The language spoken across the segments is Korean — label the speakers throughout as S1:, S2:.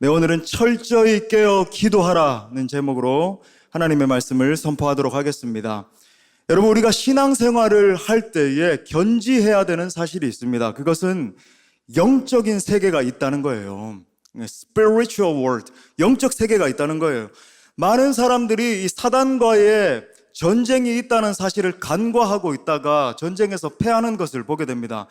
S1: 오늘은 철저히 깨어 기도하라는 제목으로 하나님의 말씀을 선포하도록 하겠습니다. 여러분, 우리가 신앙생활을 할 때에 견지해야 되는 사실이 있습니다. 그것은 영적인 세계가 있다는 거예요. Spiritual world, 영적 세계가 있다는 거예요. 많은 사람들이 이 사단과의 전쟁이 있다는 사실을 간과하고 있다가 전쟁에서 패하는 것을 보게 됩니다.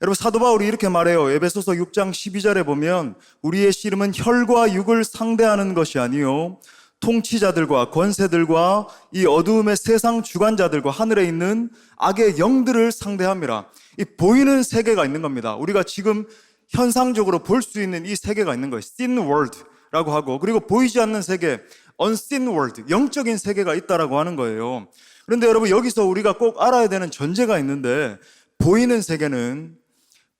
S1: 여러분, 사도 바울이 이렇게 말해요. 에베소서 6장 12절에 보면 우리의 씨름은 혈과 육을 상대하는 것이 아니요 통치자들과 권세들과 이 어두움의 세상 주관자들과 하늘에 있는 악의 영들을 상대함이라. 이 보이는 세계가 있는 겁니다. 우리가 지금 현상적으로 볼 수 있는 이 세계가 있는 거예요. Seen world라고 하고, 그리고 보이지 않는 세계, unseen world, 영적인 세계가 있다라고 하는 거예요. 그런데 여러분, 여기서 우리가 꼭 알아야 되는 전제가 있는데, 보이는 세계는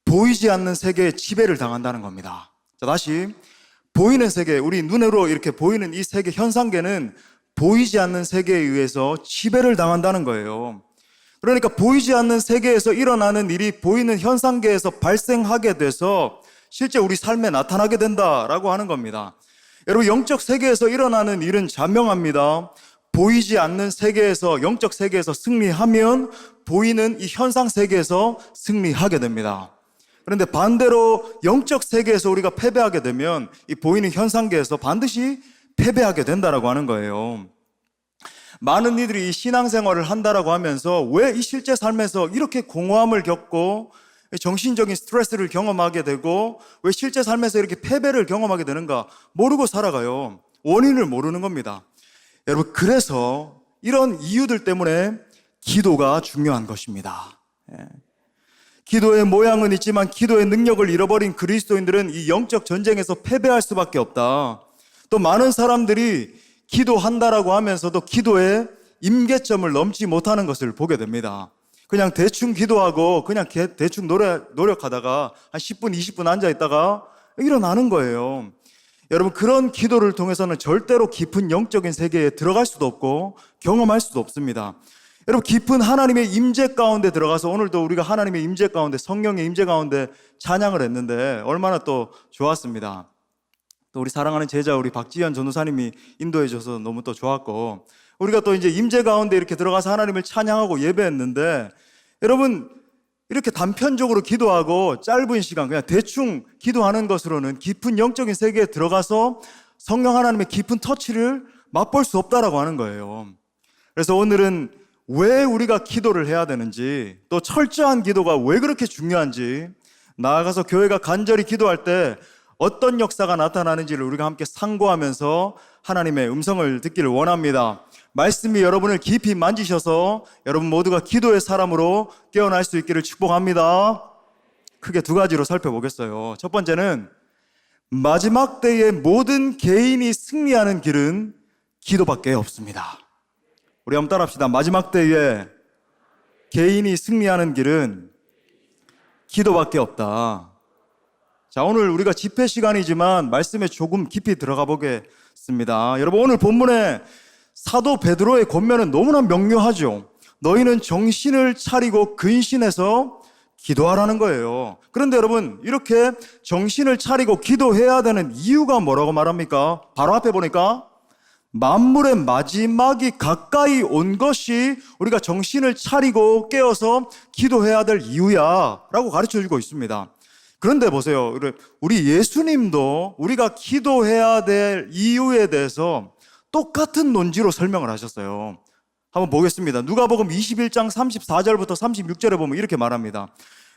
S1: 보이지 않는 세계에 지배를 당한다는 겁니다. 자, 다시, 보이는 세계, 우리 눈으로 이렇게 보이는 이 세계, 현상계는 보이지 않는 세계에 의해서 지배를 당한다는 거예요. 그러니까 보이지 않는 세계에서 일어나는 일이 보이는 현상계에서 발생하게 돼서 실제 우리 삶에 나타나게 된다라고 하는 겁니다. 여러분, 영적 세계에서 일어나는 일은 자명합니다. 보이지 않는 세계에서, 영적 세계에서 승리하면 보이는 이 현상 세계에서 승리하게 됩니다. 그런데 반대로 영적 세계에서 우리가 패배하게 되면 이 보이는 현상계에서 반드시 패배하게 된다라고 하는 거예요. 많은 이들이 이 신앙생활을 한다라고 하면서 왜 이 실제 삶에서 이렇게 공허함을 겪고 정신적인 스트레스를 경험하게 되고 왜 실제 삶에서 이렇게 패배를 경험하게 되는가 모르고 살아가요. 원인을 모르는 겁니다. 여러분, 그래서 이런 이유들 때문에 기도가 중요한 것입니다. 기도의 모양은 있지만 기도의 능력을 잃어버린 그리스도인들은 이 영적 전쟁에서 패배할 수밖에 없다. 또 많은 사람들이 기도한다라고 하면서도 기도의 임계점을 넘지 못하는 것을 보게 됩니다. 그냥 대충 기도하고 그냥 대충 노력하다가 한 10분, 20분 앉아있다가 일어나는 거예요. 여러분, 그런 기도를 통해서는 절대로 깊은 영적인 세계에 들어갈 수도 없고 경험할 수도 없습니다. 여러분, 깊은 하나님의 임재 가운데 들어가서 오늘도 우리가 하나님의 임재 가운데, 성령의 임재 가운데 찬양을 했는데 얼마나 또 좋았습니다. 또 우리 사랑하는 제자 우리 박지현 전도사님이 인도해 줘서 너무 또 좋았고, 우리가 또 이제 임재 가운데 이렇게 들어가서 하나님을 찬양하고 예배했는데, 여러분, 이렇게 단편적으로 기도하고 짧은 시간 그냥 대충 기도하는 것으로는 깊은 영적인 세계에 들어가서 성령 하나님의 깊은 터치를 맛볼 수 없다라고 하는 거예요. 그래서 오늘은 왜 우리가 기도를 해야 되는지, 또 철저한 기도가 왜 그렇게 중요한지, 나아가서 교회가 간절히 기도할 때 어떤 역사가 나타나는지를 우리가 함께 상고하면서 하나님의 음성을 듣기를 원합니다. 말씀이 여러분을 깊이 만지셔서 여러분 모두가 기도의 사람으로 깨어날 수 있기를 축복합니다. 크게 두 가지로 살펴보겠어요. 첫 번째는 마지막 때의 모든 개인이 승리하는 길은 기도밖에 없습니다. 우리 한번 따라합시다. 마지막 때에 개인이 승리하는 길은 기도밖에 없다. 자, 오늘 우리가 집회 시간이지만 말씀에 조금 깊이 들어가 보겠습니다. 여러분, 오늘 본문에 사도 베드로의 권면은 너무나 명료하죠. 너희는 정신을 차리고 근신해서 기도하라는 거예요. 그런데 여러분, 이렇게 정신을 차리고 기도해야 되는 이유가 뭐라고 말합니까? 바로 앞에 보니까 만물의 마지막이 가까이 온 것이 우리가 정신을 차리고 깨어서 기도해야 될 이유야 라고 가르쳐주고 있습니다. 그런데 보세요. 우리 예수님도 우리가 기도해야 될 이유에 대해서 똑같은 논지로 설명을 하셨어요. 한번 보겠습니다. 누가복음 21장 34절부터 36절에 보면 이렇게 말합니다.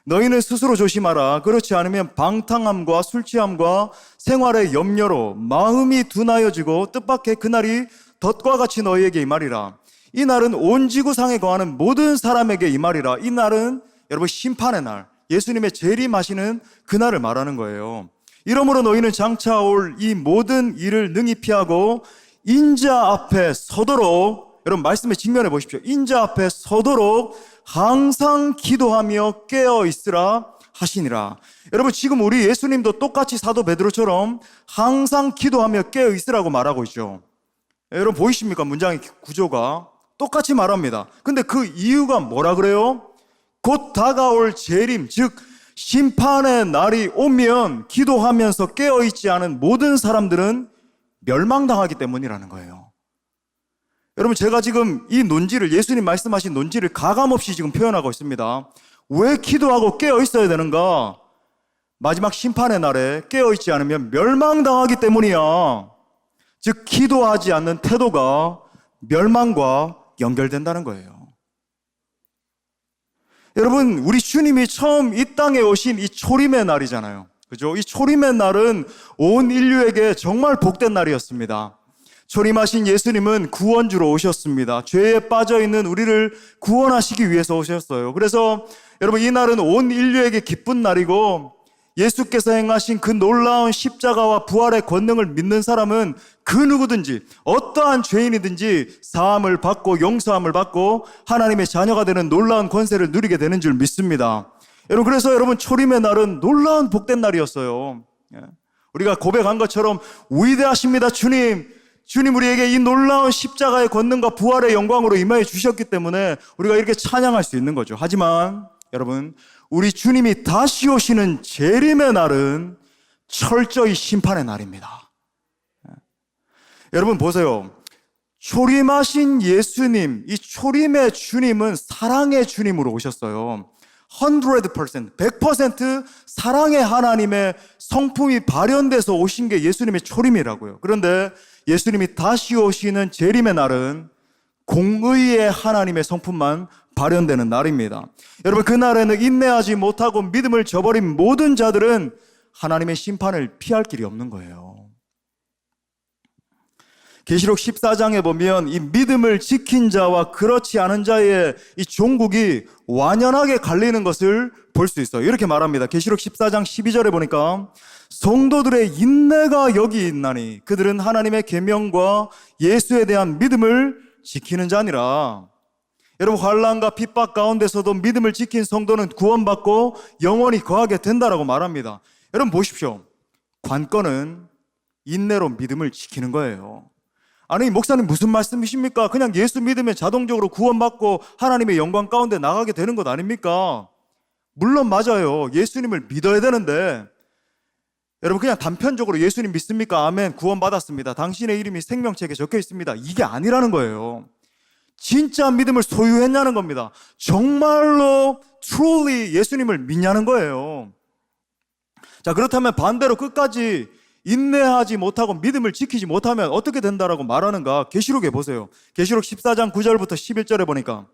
S1: 너희는 스스로 조심하라. 그렇지 않으면 방탕함과 술취함과 생활의 염려로 마음이 둔하여지고 뜻밖의 그날이 덫과 같이 너희에게 임하리라. 이 날은 온 지구상에 거하는 모든 사람에게 임하리라. 이 날은 여러분 심판의 날, 예수님의 재림하시는 그날을 말하는 거예요. 이러므로 너희는 장차 올 이 모든 일을 능히 피하고 인자 앞에 서도록, 여러분 말씀에 직면해 보십시오. 인자 앞에 서도록 항상 기도하며 깨어 있으라 하시니라. 여러분, 지금 우리 예수님도 똑같이 사도 베드로처럼 항상 기도하며 깨어 있으라고 말하고 있죠. 여러분 보이십니까? 문장의 구조가 똑같이 말합니다. 근데 그 이유가 뭐라 그래요? 곧 다가올 재림, 즉 심판의 날이 오면 기도하면서 깨어있지 않은 모든 사람들은 멸망당하기 때문이라는 거예요. 여러분, 제가 지금 이 논지를, 예수님 말씀하신 논지를 가감없이 지금 표현하고 있습니다. 왜 기도하고 깨어있어야 되는가? 마지막 심판의 날에 깨어있지 않으면 멸망당하기 때문이야. 즉, 기도하지 않는 태도가 멸망과 연결된다는 거예요. 여러분, 우리 주님이 처음 이 땅에 오신 이 초림의 날이잖아요. 그죠? 이 초림의 날은 온 인류에게 정말 복된 날이었습니다. 초림하신 예수님은 구원주로 오셨습니다. 죄에 빠져있는 우리를 구원하시기 위해서 오셨어요. 그래서 여러분, 이 날은 온 인류에게 기쁜 날이고, 예수께서 행하신 그 놀라운 십자가와 부활의 권능을 믿는 사람은 그 누구든지 어떠한 죄인이든지 사함을 받고 용서함을 받고 하나님의 자녀가 되는 놀라운 권세를 누리게 되는 줄 믿습니다. 여러분, 그래서 여러분, 초림의 날은 놀라운 복된 날이었어요. 우리가 고백한 것처럼 위대하십니다, 주님. 주님, 우리에게 이 놀라운 십자가의 권능과 부활의 영광으로 임하여 주셨기 때문에 우리가 이렇게 찬양할 수 있는 거죠. 하지만 여러분, 우리 주님이 다시 오시는 재림의 날은 철저히 심판의 날입니다. 여러분 보세요. 초림하신 예수님, 이 초림의 주님은 사랑의 주님으로 오셨어요. 100% 사랑의 하나님의 성품이 발현돼서 오신 게 예수님의 초림이라고요. 그런데 예수님이 다시 오시는 재림의 날은 공의의 하나님의 성품만 발현되는 날입니다. 여러분, 그날에는 인내하지 못하고 믿음을 저버린 모든 자들은 하나님의 심판을 피할 길이 없는 거예요. 계시록 14장에 보면 이 믿음을 지킨 자와 그렇지 않은 자의 이 종국이 완연하게 갈리는 것을 볼 수 있어요. 이렇게 말합니다. 계시록 14장 12절에 보니까 성도들의 인내가 여기 있나니 그들은 하나님의 계명과 예수에 대한 믿음을 지키는 자니라. 여러분, 환난과 핍박 가운데서도 믿음을 지킨 성도는 구원받고 영원히 거하게 된다라고 말합니다. 여러분 보십시오. 관건은 인내로 믿음을 지키는 거예요. 아니, 목사님 무슨 말씀이십니까? 그냥 예수 믿으면 자동적으로 구원받고 하나님의 영광 가운데 나가게 되는 것 아닙니까? 물론 맞아요. 예수님을 믿어야 되는데 여러분, 그냥 단편적으로 예수님 믿습니까? 아멘, 구원받았습니다. 당신의 이름이 생명책에 적혀 있습니다. 이게 아니라는 거예요. 진짜 믿음을 소유했냐는 겁니다. 정말로 truly 예수님을 믿냐는 거예요. 자, 그렇다면 반대로 끝까지 인내하지 못하고 믿음을 지키지 못하면 어떻게 된다라고 말하는가? 계시록에 보세요. 계시록 14장 9절부터 11절에 보니까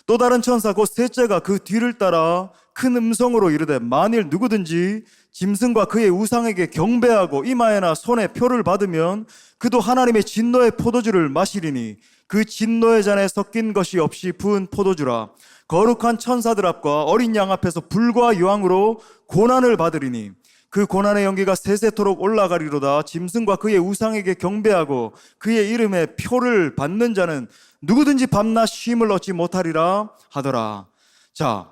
S1: 또 다른 천사 곧 셋째가 그 뒤를 따라 큰 음성으로 이르되 만일 누구든지 짐승과 그의 우상에게 경배하고 이마에나 손에 표를 받으면 그도 하나님의 진노의 포도주를 마시리니 그 진노의 잔에 섞인 것이 없이 부은 포도주라. 거룩한 천사들 앞과 어린 양 앞에서 불과 유황으로 고난을 받으리니 그 고난의 연기가 세세토록 올라가리로다. 짐승과 그의 우상에게 경배하고 그의 이름에 표를 받는 자는 누구든지 밤낮 쉼을 얻지 못하리라 하더라. 자,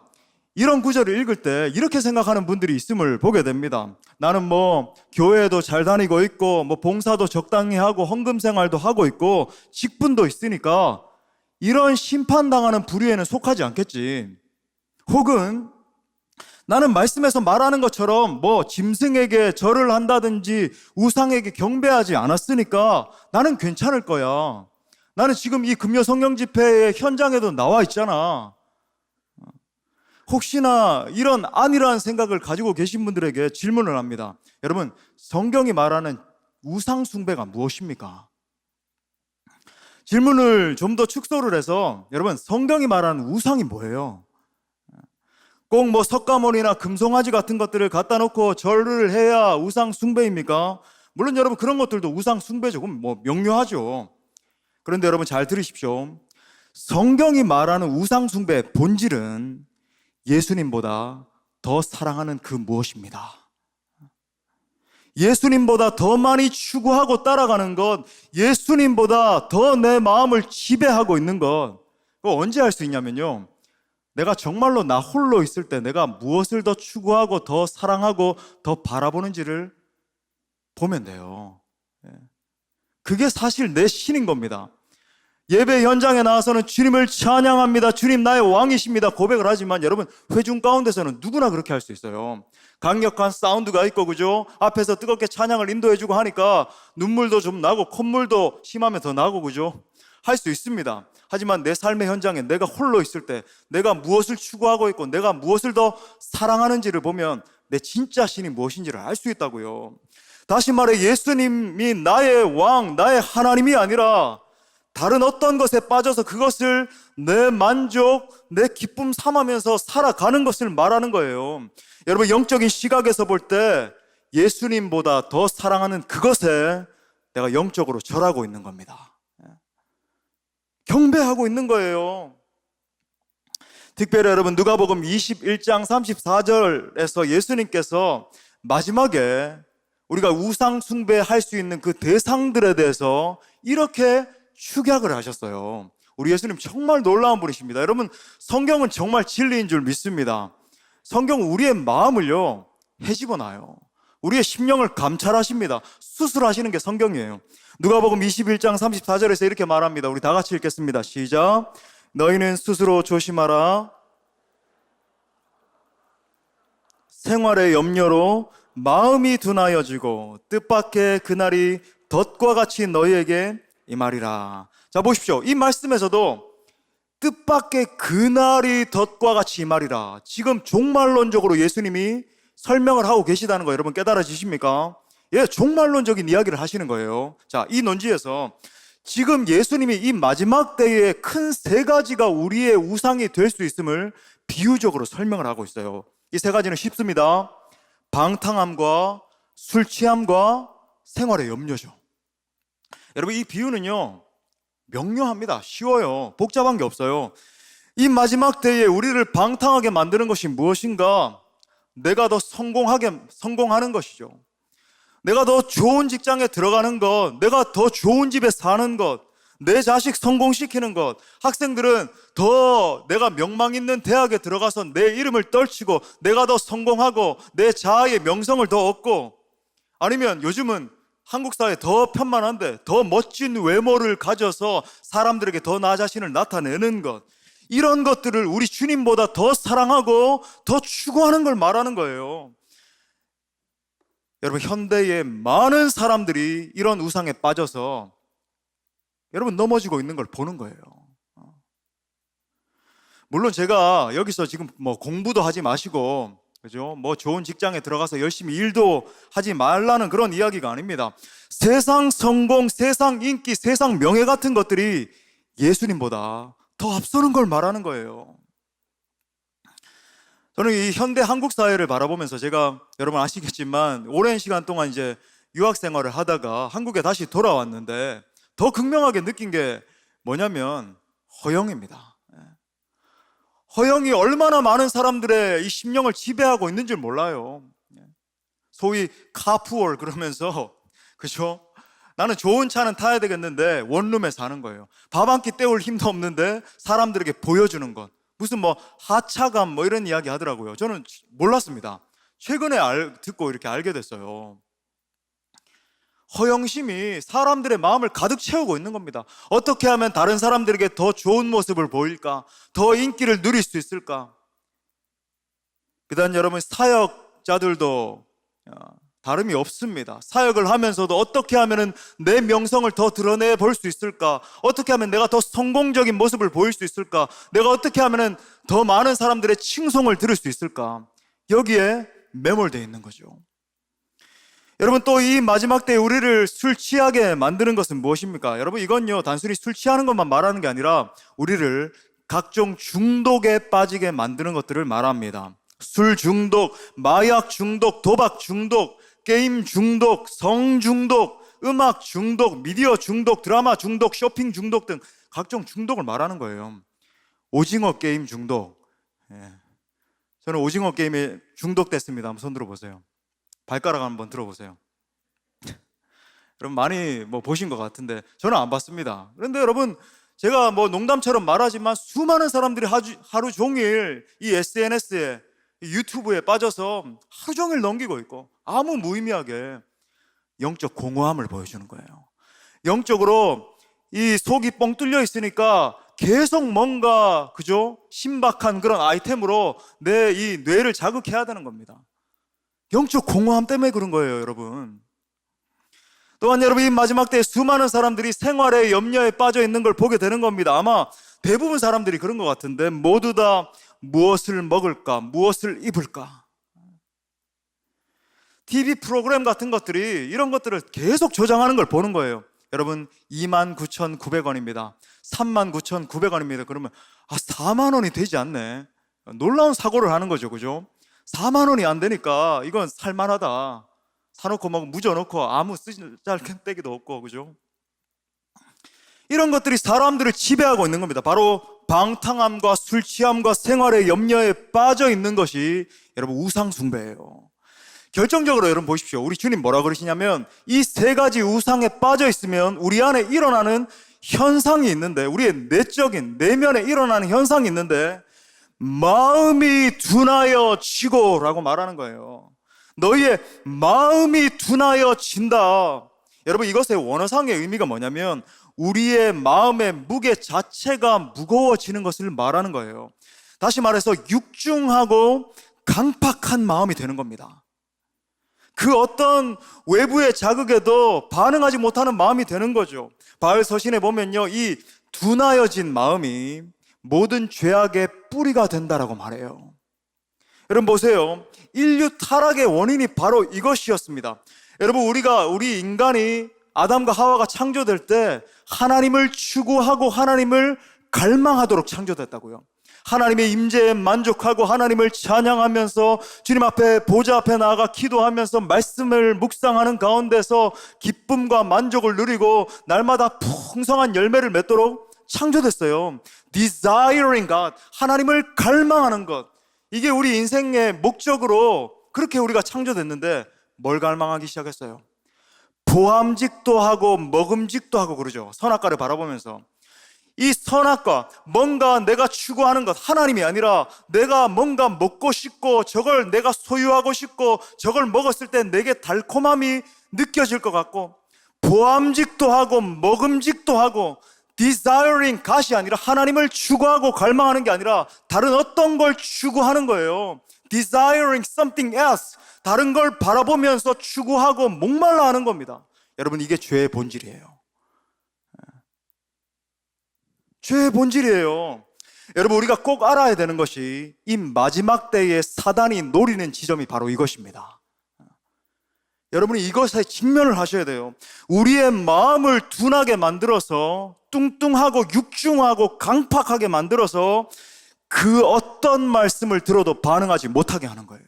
S1: 이런 구절을 읽을 때 이렇게 생각하는 분들이 있음을 보게 됩니다. 나는 뭐 교회도 잘 다니고 있고 뭐 봉사도 적당히 하고 헌금 생활도 하고 있고 직분도 있으니까 이런 심판당하는 부류에는 속하지 않겠지. 혹은 나는 말씀에서 말하는 것처럼 뭐 짐승에게 절을 한다든지 우상에게 경배하지 않았으니까 나는 괜찮을 거야. 나는 지금 이 금요 성령 집회의 현장에도 나와 있잖아. 혹시나 이런 아니라는 생각을 가지고 계신 분들에게 질문을 합니다. 여러분, 성경이 말하는 우상 숭배가 무엇입니까? 질문을 좀 더 축소를 해서 여러분, 성경이 말하는 우상이 뭐예요? 꼭 뭐 석가모니나 금송아지 같은 것들을 갖다 놓고 절을 해야 우상 숭배입니까? 물론 여러분, 그런 것들도 우상 숭배죠. 그럼 뭐 명료하죠. 그런데 여러분 잘 들으십시오. 성경이 말하는 우상 숭배의 본질은 예수님보다 더 사랑하는 그 무엇입니다. 예수님보다 더 많이 추구하고 따라가는 것, 예수님보다 더 내 마음을 지배하고 있는 것, 그거 언제 할 수 있냐면요, 내가 정말로 나 홀로 있을 때 내가 무엇을 더 추구하고 더 사랑하고 더 바라보는지를 보면 돼요. 그게 사실 내 신인 겁니다. 예배 현장에 나와서는 주님을 찬양합니다. 주님 나의 왕이십니다. 고백을 하지만 여러분, 회중 가운데서는 누구나 그렇게 할 수 있어요. 강력한 사운드가 있고, 그죠? 앞에서 뜨겁게 찬양을 인도해주고 하니까 눈물도 좀 나고 콧물도 심하면 더 나고, 그죠? 할 수 있습니다. 하지만 내 삶의 현장에 내가 홀로 있을 때 내가 무엇을 추구하고 있고 내가 무엇을 더 사랑하는지를 보면 내 진짜 신이 무엇인지를 알 수 있다고요. 다시 말해, 예수님이 나의 왕, 나의 하나님이 아니라 다른 어떤 것에 빠져서 그것을 내 만족, 내 기쁨 삼으면서 살아가는 것을 말하는 거예요. 여러분, 영적인 시각에서 볼 때 예수님보다 더 사랑하는 그것에 내가 영적으로 절하고 있는 겁니다. 경배하고 있는 거예요. 특별히 여러분, 누가복음 21장 34절에서 예수님께서 마지막에 우리가 우상 숭배할 수 있는 그 대상들에 대해서 이렇게 축약을 하셨어요. 우리 예수님 정말 놀라운 분이십니다. 여러분, 성경은 정말 진리인 줄 믿습니다. 성경은 우리의 마음을요 헤집어놔요. 우리의 심령을 감찰하십니다. 수술하시는 게 성경이에요. 누가복음 21장 34절에서 이렇게 말합니다. 우리 다 같이 읽겠습니다. 시작. 너희는 스스로 조심하라. 생활의 염려로 마음이 둔하여지고 뜻밖의 그날이 덫과 같이 너희에게 임하리라. 자, 보십시오. 이 말씀에서도 뜻밖의 그날이 덫과 같이 임하리라, 지금 종말론적으로 예수님이 설명을 하고 계시다는 거 여러분 깨달아지십니까? 예, 종말론적인 이야기를 하시는 거예요. 자, 이 논지에서 지금 예수님이 이 마지막 때에 큰 세 가지가 우리의 우상이 될 수 있음을 비유적으로 설명을 하고 있어요. 이 세 가지는 쉽습니다. 방탕함과 술 취함과 생활의 염려죠. 여러분, 이 비유는요 명료합니다. 쉬워요. 복잡한 게 없어요. 이 마지막 때에 우리를 방탕하게 만드는 것이 무엇인가? 내가 더 성공하는 것이죠. 내가 더 좋은 직장에 들어가는 것, 내가 더 좋은 집에 사는 것, 내 자식 성공시키는 것, 학생들은 더 내가 명망 있는 대학에 들어가서 내 이름을 떨치고 내가 더 성공하고 내 자아의 명성을 더 얻고, 아니면 요즘은 한국 사회 더 편만한데 더 멋진 외모를 가져서 사람들에게 더 나 자신을 나타내는 것, 이런 것들을 우리 주님보다 더 사랑하고 더 추구하는 걸 말하는 거예요. 여러분, 현대의 많은 사람들이 이런 우상에 빠져서 여러분 넘어지고 있는 걸 보는 거예요. 물론 제가 여기서 지금 뭐 공부도 하지 마시고, 그죠? 뭐 좋은 직장에 들어가서 열심히 일도 하지 말라는 그런 이야기가 아닙니다. 세상 성공, 세상 인기, 세상 명예 같은 것들이 예수님보다 더 앞서는 걸 말하는 거예요. 저는 이 현대 한국 사회를 바라보면서 제가 여러분 아시겠지만 오랜 시간 동안 이제 유학 생활을 하다가 한국에 다시 돌아왔는데 더 극명하게 느낀 게 뭐냐면 허영입니다. 허영이 얼마나 많은 사람들의 이 심령을 지배하고 있는 줄 몰라요. 소위 카푸얼 그러면서, 그죠? 나는 좋은 차는 타야 되겠는데 원룸에 사는 거예요. 밥 한 끼 때울 힘도 없는데 사람들에게 보여주는 것, 무슨 뭐 하차감 뭐 이런 이야기 하더라고요. 저는 몰랐습니다. 최근에 듣고 이렇게 알게 됐어요. 허영심이 사람들의 마음을 가득 채우고 있는 겁니다. 어떻게 하면 다른 사람들에게 더 좋은 모습을 보일까? 더 인기를 누릴 수 있을까? 비단 여러분, 사역자들도 다름이 없습니다. 사역을 하면서도 어떻게 하면 내 명성을 더 드러내 볼 수 있을까? 어떻게 하면 내가 더 성공적인 모습을 보일 수 있을까? 내가 어떻게 하면 더 많은 사람들의 칭송을 들을 수 있을까? 여기에 매몰되어 있는 거죠. 여러분, 또 이 마지막 때에 우리를 술 취하게 만드는 것은 무엇입니까? 여러분, 이건요 단순히 술 취하는 것만 말하는 게 아니라 우리를 각종 중독에 빠지게 만드는 것들을 말합니다. 술 중독, 마약 중독, 도박 중독, 게임 중독, 성 중독, 음악 중독, 미디어 중독, 드라마 중독, 쇼핑 중독 등 각종 중독을 말하는 거예요. 오징어 게임 중독. 저는 오징어 게임에 중독됐습니다. 한번 손 들어보세요. 발가락 한번 들어보세요. 여러분 많이 뭐 보신 것 같은데 저는 안 봤습니다. 그런데 여러분, 제가 뭐 농담처럼 말하지만 수많은 사람들이 하루 종일 이 SNS에, 유튜브에 빠져서 하루 종일 넘기고 있고 아무 무의미하게 영적 공허함을 보여주는 거예요. 영적으로 이 속이 뻥 뚫려 있으니까 계속 뭔가, 그죠? 신박한 그런 아이템으로 내 이 뇌를 자극해야 되는 겁니다. 영적 공허함 때문에 그런 거예요, 여러분. 또한 여러분, 이 마지막 때에 수많은 사람들이 생활의 염려에 빠져 있는 걸 보게 되는 겁니다. 아마 대부분 사람들이 그런 것 같은데, 모두 다 무엇을 먹을까, 무엇을 입을까. TV 프로그램 같은 것들이 이런 것들을 계속 조장하는 걸 보는 거예요. 여러분, 29,900원입니다. 39,900원입니다. 그러면 4만 원이 되지 않네. 놀라운 사고를 하는 거죠, 그죠? 4만 원이 안 되니까 이건 살만하다. 사놓고 막 묻어놓고 아무 쓰잘데기도 없고, 그죠? 이런 것들이 사람들을 지배하고 있는 겁니다. 바로 방탕함과 술 취함과 생활의 염려에 빠져 있는 것이 여러분 우상 숭배예요. 결정적으로 여러분 보십시오. 우리 주님 뭐라 그러시냐면, 이 세 가지 우상에 빠져 있으면 우리 안에 일어나는 현상이 있는데, 우리의 내적인 내면에 일어나는 현상이 있는데, 마음이 둔하여 지고라고 말하는 거예요. 너희의 마음이 둔하여 진다. 여러분, 이것의 원어상의 의미가 뭐냐면 우리의 마음의 무게 자체가 무거워지는 것을 말하는 거예요. 다시 말해서 육중하고 강팍한 마음이 되는 겁니다. 그 어떤 외부의 자극에도 반응하지 못하는 마음이 되는 거죠. 바울 서신에 보면요, 이 둔하여진 마음이 모든 죄악의 뿌리가 된다라고 말해요. 여러분 보세요. 인류 타락의 원인이 바로 이것이었습니다. 여러분, 우리 인간이 아담과 하와가 창조될 때 하나님을 추구하고 하나님을 갈망하도록 창조됐다고요. 하나님의 임재에 만족하고 하나님을 찬양하면서 주님 앞에 보좌 앞에 나아가 기도하면서 말씀을 묵상하는 가운데서 기쁨과 만족을 누리고 날마다 풍성한 열매를 맺도록 창조됐어요. Desiring God, 하나님을 갈망하는 것, 이게 우리 인생의 목적으로 그렇게 우리가 창조됐는데 뭘 갈망하기 시작했어요? 보암직도 하고 먹음직도 하고 그러죠. 선악과를 바라보면서 이 선악과, 뭔가 내가 추구하는 것, 하나님이 아니라 내가 뭔가 먹고 싶고 저걸 내가 소유하고 싶고 저걸 먹었을 때 내게 달콤함이 느껴질 것 같고, 보암직도 하고 먹음직도 하고, desiring God이 아니라 하나님을 추구하고 갈망하는 게 아니라 다른 어떤 걸 추구하는 거예요. desiring something else, 다른 걸 바라보면서 추구하고 목말라 하는 겁니다. 여러분, 이게 죄의 본질이에요. 죄의 본질이에요. 여러분, 우리가 꼭 알아야 되는 것이 이 마지막 때에 사단이 노리는 지점이 바로 이것입니다. 여러분이 이것에 직면을 하셔야 돼요. 우리의 마음을 둔하게 만들어서 뚱뚱하고 육중하고 강팍하게 만들어서 그 어떤 말씀을 들어도 반응하지 못하게 하는 거예요.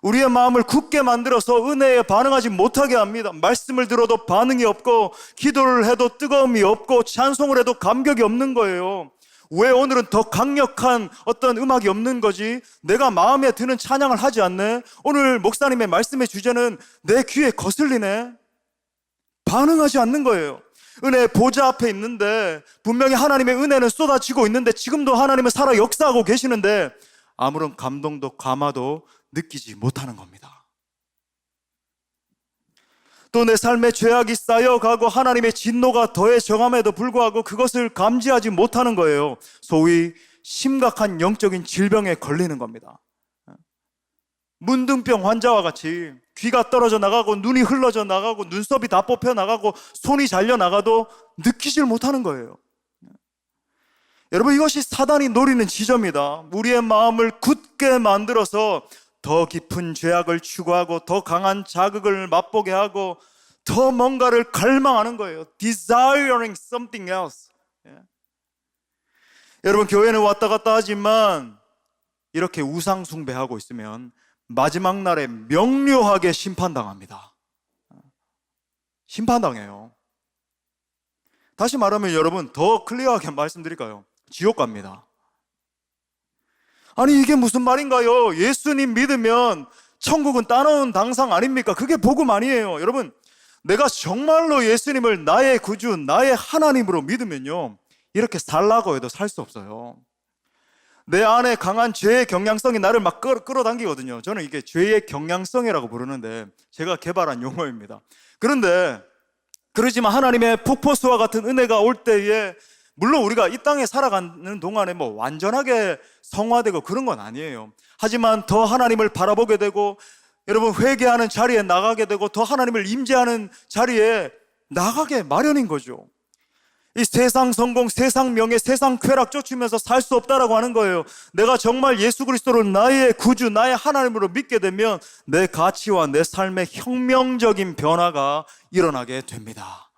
S1: 우리의 마음을 굳게 만들어서 은혜에 반응하지 못하게 합니다. 말씀을 들어도 반응이 없고, 기도를 해도 뜨거움이 없고, 찬송을 해도 감격이 없는 거예요. 왜 오늘은 더 강력한 어떤 음악이 없는 거지? 내가 마음에 드는 찬양을 하지 않네? 오늘 목사님의 말씀의 주제는 내 귀에 거슬리네? 반응하지 않는 거예요. 은혜의 보좌 앞에 있는데, 분명히 하나님의 은혜는 쏟아지고 있는데, 지금도 하나님은 살아 역사하고 계시는데 아무런 감동도 감화도 느끼지 못하는 겁니다. 또 내 삶에 죄악이 쌓여가고 하나님의 진노가 더해져감에도 불구하고 그것을 감지하지 못하는 거예요. 소위 심각한 영적인 질병에 걸리는 겁니다. 문둥병 환자와 같이 귀가 떨어져 나가고 눈이 흘러져 나가고 눈썹이 다 뽑혀 나가고 손이 잘려 나가도 느끼질 못하는 거예요. 여러분, 이것이 사단이 노리는 지점이다. 우리의 마음을 굳게 만들어서 더 깊은 죄악을 추구하고 더 강한 자극을 맛보게 하고 더 뭔가를 갈망하는 거예요. Desiring something else. 여러분, 교회는 왔다 갔다 하지만 이렇게 우상 숭배하고 있으면 마지막 날에 명료하게 심판당합니다. 심판당해요. 다시 말하면 여러분, 더 클리어하게 말씀드릴까요? 지옥 갑니다. 아니, 이게 무슨 말인가요? 예수님 믿으면 천국은 따놓은 당상 아닙니까? 그게 복음 아니에요. 여러분, 내가 정말로 예수님을 나의 구주, 나의 하나님으로 믿으면요, 이렇게 살라고 해도 살 수 없어요. 내 안에 강한 죄의 경향성이 나를 막 끌어당기거든요. 저는 이게 죄의 경향성이라고 부르는데 제가 개발한 용어입니다. 그런데 그러지만 하나님의 폭포수와 같은 은혜가 올 때에 물론 우리가 이 땅에 살아가는 동안에 뭐 완전하게 성화되고 그런 건 아니에요. 하지만 더 하나님을 바라보게 되고 여러분 회개하는 자리에 나가게 되고 더 하나님을 임재하는 자리에 나가게 마련인 거죠. 이 세상 성공, 세상 명예, 세상 쾌락 쫓으면서 살 수 없다라고 하는 거예요. 내가 정말 예수 그리스도를 나의 구주, 나의 하나님으로 믿게 되면 내 가치와 내 삶의 혁명적인 변화가 일어나게 됩니다.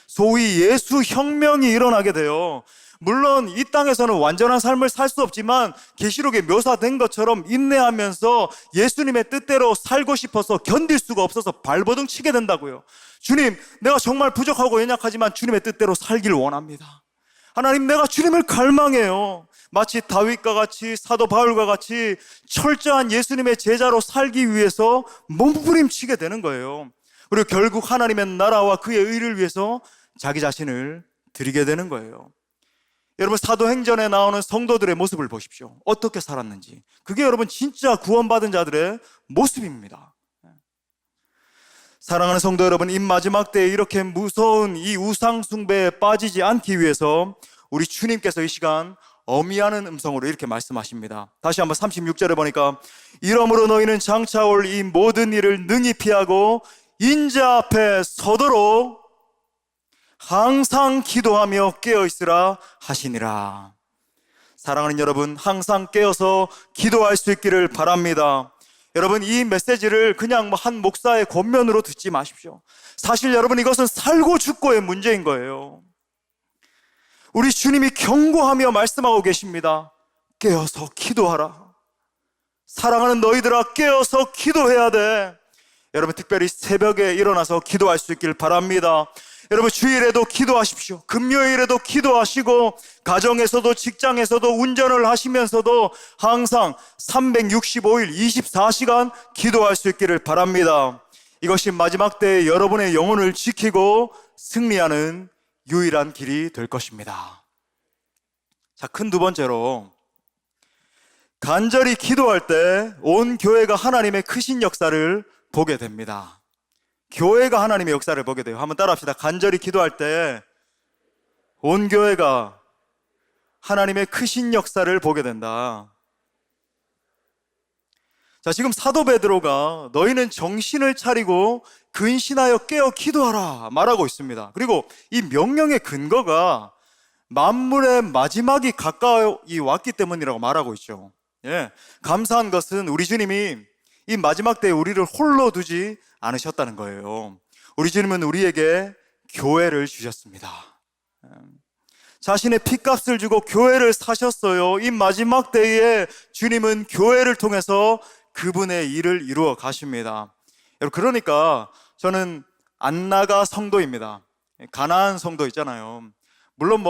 S1: 소위 예수 혁명이 일어나게 돼요. 물론 이 땅에서는 완전한 삶을 살 수 없지만 계시록에 묘사된 것처럼 인내하면서 예수님의 뜻대로 살고 싶어서 견딜 수가 없어서 발버둥 치게 된다고요. 주님, 내가 정말 부족하고 연약하지만 주님의 뜻대로 살길 원합니다. 하나님, 내가 주님을 갈망해요. 마치 다윗과 같이, 사도 바울과 같이 철저한 예수님의 제자로 살기 위해서 몸부림치게 되는 거예요. 그리고 결국 하나님의 나라와 그의 의를 위해서 자기 자신을 드리게 되는 거예요. 여러분, 사도행전에 나오는 성도들의 모습을 보십시오. 어떻게 살았는지. 그게 여러분 진짜 구원받은 자들의 모습입니다. 사랑하는 성도 여러분, 이 마지막 때에 이렇게 무서운 이 우상 숭배에 빠지지 않기 위해서 우리 주님께서 이 시간 어미하는 음성으로 이렇게 말씀하십니다. 다시 한번 36절에 보니까 이러므로 너희는 장차 올 이 모든 일을 능히 피하고 인자 앞에 서도록 항상 기도하며 깨어있으라 하시니라. 사랑하는 여러분, 항상 깨어서 기도할 수 있기를 바랍니다. 여러분, 이 메시지를 그냥 한 목사의 권면으로 듣지 마십시오. 사실 여러분, 이것은 살고 죽고의 문제인 거예요. 우리 주님이 경고하며 말씀하고 계십니다. 깨어서 기도하라. 사랑하는 너희들아, 깨어서 기도해야 돼. 여러분, 특별히 새벽에 일어나서 기도할 수 있길 바랍니다. 여러분, 주일에도 기도하십시오. 금요일에도 기도하시고 가정에서도 직장에서도 운전을 하시면서도 항상 365일 24시간 기도할 수 있기를 바랍니다. 이것이 마지막 때에 여러분의 영혼을 지키고 승리하는 유일한 길이 될 것입니다. 자, 큰 두 번째로 간절히 기도할 때 온 교회가 하나님의 크신 역사를 보게 됩니다. 교회가 하나님의 역사를 보게 돼요. 한번 따라 합시다. 간절히 기도할 때 온 교회가 하나님의 크신 역사를 보게 된다. 자, 지금 사도 베드로가 너희는 정신을 차리고 근신하여 깨어 기도하라 말하고 있습니다. 그리고 이 명령의 근거가 만물의 마지막이 가까이 왔기 때문이라고 말하고 있죠. 예, 감사한 것은 우리 주님이 이 마지막 때에 우리를 홀로 두지 않으셨다는 거예요. 우리 주님은 우리에게 교회를 주셨습니다. 자신의 피값을 주고 교회를 사셨어요. 이 마지막 때에 주님은 교회를 통해서 그분의 일을 이루어 가십니다. 여러분, 그러니까 저는 안나가 성도입니다. 가나안 성도 있잖아요. 물론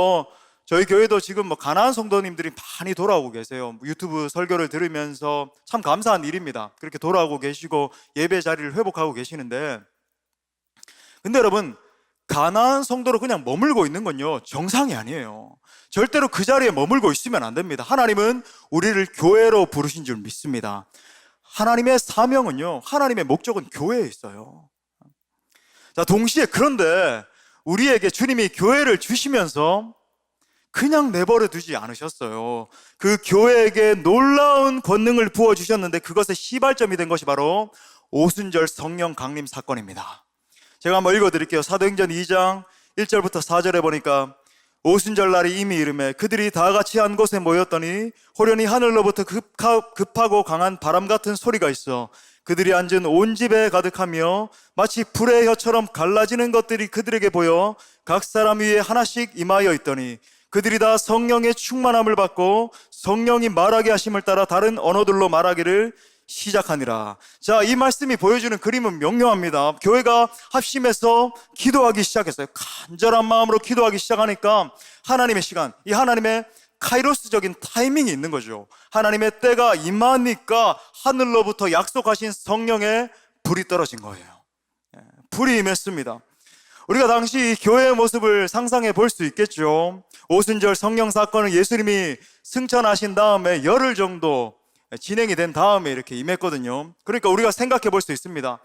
S1: 저희 교회도 지금 가나안 성도님들이 많이 돌아오고 계세요. 유튜브 설교를 들으면서 참 감사한 일입니다. 그렇게 돌아오고 계시고 예배 자리를 회복하고 계시는데, 근데 여러분, 가나안 성도로 그냥 머물고 있는 건요, 정상이 아니에요. 절대로 그 자리에 머물고 있으면 안 됩니다. 하나님은 우리를 교회로 부르신 줄 믿습니다. 하나님의 사명은요, 하나님의 목적은 교회에 있어요. 자, 동시에 그런데 우리에게 주님이 교회를 주시면서 그냥 내버려 두지 않으셨어요. 그 교회에게 놀라운 권능을 부어주셨는데 그것의 시발점이 된 것이 바로 오순절 성령 강림 사건입니다. 제가 한번 읽어드릴게요. 사도행전 2장 1절부터 4절에 보니까 오순절 날이 이미 이르매 그들이 다 같이 한 곳에 모였더니 호련히 하늘로부터 급하고 강한 바람 같은 소리가 있어 그들이 앉은 온 집에 가득하며 마치 불의 혀처럼 갈라지는 것들이 그들에게 보여 각 사람 위에 하나씩 임하여 있더니 그들이 다 성령의 충만함을 받고 성령이 말하게 하심을 따라 다른 언어들로 말하기를 시작하니라. 자, 이 말씀이 보여주는 그림은 명료합니다. 교회가 합심해서 기도하기 시작했어요. 간절한 마음으로 기도하기 시작하니까 하나님의 시간, 이 하나님의 카이로스적인 타이밍이 있는 거죠. 하나님의 때가 임하니까 하늘로부터 약속하신 성령의 불이 떨어진 거예요. 불이 임했습니다. 우리가 당시 교회의 모습을 상상해 볼 수 있겠죠. 오순절 성령 사건을 예수님이 승천하신 다음에 열흘 정도 진행이 된 다음에 이렇게 임했거든요. 그러니까 우리가 생각해 볼 수 있습니다.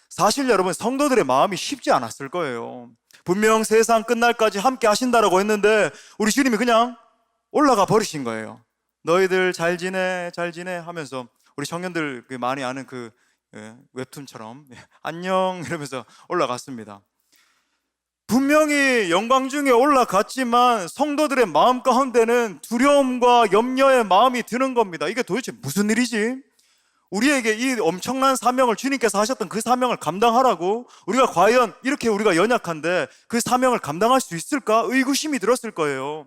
S1: 사실 여러분, 성도들의 마음이 쉽지 않았을 거예요. 분명 세상 끝날까지 함께 하신다라고 했는데 우리 주님이 그냥 올라가 버리신 거예요. 너희들 잘 지내 잘 지내 하면서 우리 청년들 많이 아는 그 웹툰처럼 안녕 이러면서 올라갔습니다. 분명히 영광 중에 올라갔지만 성도들의 마음 가운데는 두려움과 염려의 마음이 드는 겁니다. 이게 도대체 무슨 일이지? 우리에게 이 엄청난 사명을 주님께서 하셨던 그 사명을 감당하라고 우리가 과연 이렇게 우리가 연약한데 그 사명을 감당할 수 있을까? 의구심이 들었을 거예요.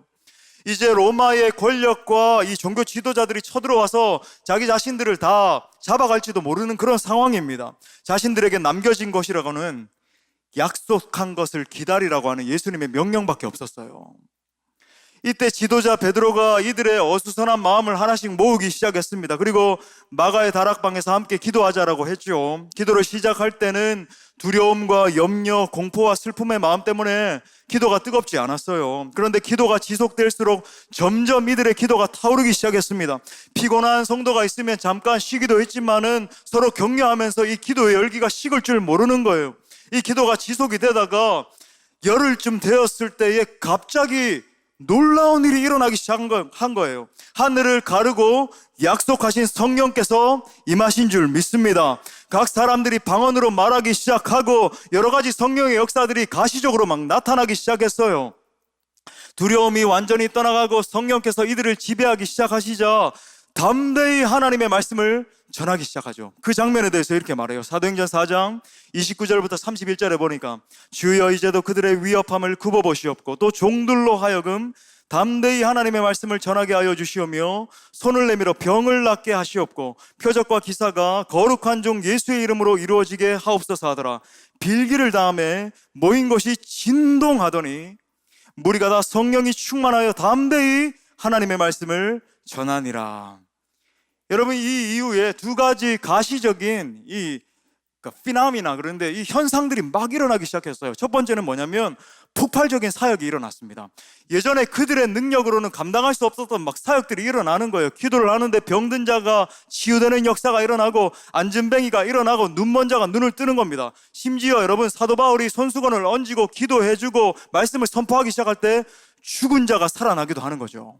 S1: 이제 로마의 권력과 이 종교 지도자들이 쳐들어와서 자기 자신들을 다 잡아갈지도 모르는 그런 상황입니다. 자신들에게 남겨진 것이라고는 약속한 것을 기다리라고 하는 예수님의 명령밖에 없었어요. 이때 지도자 베드로가 이들의 어수선한 마음을 하나씩 모으기 시작했습니다. 그리고 마가의 다락방에서 함께 기도하자라고 했죠. 기도를 시작할 때는 두려움과 염려, 공포와 슬픔의 마음 때문에 기도가 뜨겁지 않았어요. 그런데 기도가 지속될수록 점점 이들의 기도가 타오르기 시작했습니다. 피곤한 성도가 있으면 잠깐 쉬기도 했지만은 서로 격려하면서 이 기도의 열기가 식을 줄 모르는 거예요. 이 기도가 지속이 되다가 열흘쯤 되었을 때에 갑자기 놀라운 일이 일어나기 시작한 거예요. 하늘을 가르고 약속하신 성령께서 임하신 줄 믿습니다. 각 사람들이 방언으로 말하기 시작하고 여러 가지 성령의 역사들이 가시적으로 막 나타나기 시작했어요. 두려움이 완전히 떠나가고 성령께서 이들을 지배하기 시작하시자 담대히 하나님의 말씀을 전하기 시작하죠. 그 장면에 대해서 이렇게 말해요. 사도행전 4장 29절부터 31절에 보니까 주여 이제도 그들의 위협함을 굽어보시옵고 또 종들로 하여금 담대히 하나님의 말씀을 전하게 하여 주시오며 손을 내밀어 병을 낫게 하시옵고 표적과 기사가 거룩한 종 예수의 이름으로 이루어지게 하옵소서 하더라. 빌기를 다음에 모인 것이 진동하더니 무리가 다 성령이 충만하여 담대히 하나님의 말씀을 전하니라. 여러분, 이 이후에 두 가지 가시적인 피나미나, 그런데 이 현상들이 막 일어나기 시작했어요. 첫 번째는 뭐냐면 폭발적인 사역이 일어났습니다. 예전에 그들의 능력으로는 감당할 수 없었던 막 사역들이 일어나는 거예요. 기도를 하는데 병든 자가 치유되는 역사가 일어나고 안진뱅이가 일어나고 눈먼 자가 눈을 뜨는 겁니다. 심지어 여러분, 사도 바울이 손수건을 얹고 기도해주고 말씀을 선포하기 시작할 때 죽은 자가 살아나기도 하는 거죠.